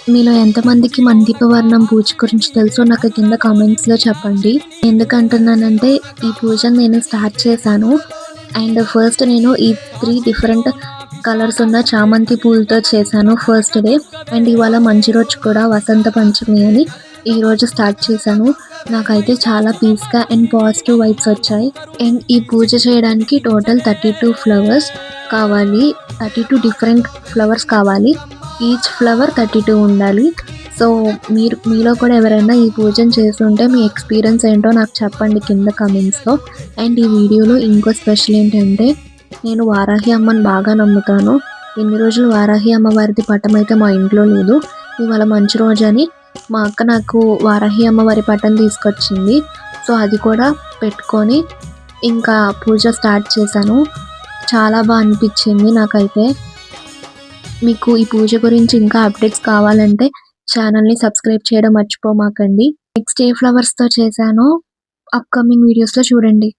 మీలో ఎంతమందికి మందీపవర్ణం పూజ గురించి తెలుసో నాకు కింద కామెంట్స్‌లో చెప్పండి. ఎందుకంటున్నానంటే ఈ పూజను నేను స్టార్ట్ చేశాను. అండ్ ఫస్ట్ నేను ఈ 3 డిఫరెంట్ కలర్స్ ఉన్న చామంతి పూలతో చేశాను ఫస్ట్ డే. అండ్ ఇవాళ మంచి రోజు కూడా వసంత పంచమి అని ఈరోజు స్టార్ట్ చేశాను. నాకైతే చాలా పీస్‌గా అండ్ పాజిటివ్ వైబ్స్ వచ్చాయి. అండ్ ఈ పూజ చేయడానికి టోటల్ 32 ఫ్లవర్స్ కావాలి. 32 డిఫరెంట్ ఫ్లవర్స్ కావాలి. ఈచ్ ఫ్లవర్ 32 ఉండాలి. సో మీలో కూడా ఎవరైనా ఈ పూజను చేసుంటే మీ ఎక్స్‌పీరియన్స్ ఏంటో నాకు చెప్పండి కింద కామెంట్స్‌లో. అండ్ ఈ వీడియోలో ఇంకో స్పెషల్ ఏంటంటే నేను వారాహి అమ్మని బాగా నమ్ముతాను. ఇన్ని రోజులు వారాహి అమ్మవారిది పటం అయితే మా ఇంట్లో లేదు. ఇవాళ మంచి రోజని మా అక్క నాకు వారాహి అమ్మవారి పటం తీసుకొచ్చింది. సో అది కూడా పెట్టుకొని ఇంకా పూజ స్టార్ట్ చేశాను. చాలా అనిపించింది నాకైతే. మీకు ఈ పూజ గురించి ఇంకా అప్డేట్స్ కావాలంటే ఛానల్‌ని సబ్స్క్రైబ్ చేయడం మర్చిపోమాకండి. నెక్స్ట్ ఏ ఫ్లవర్స్‌తో చేశానో అప్‌కమింగ్ వీడియోస్‌లో చూడండి.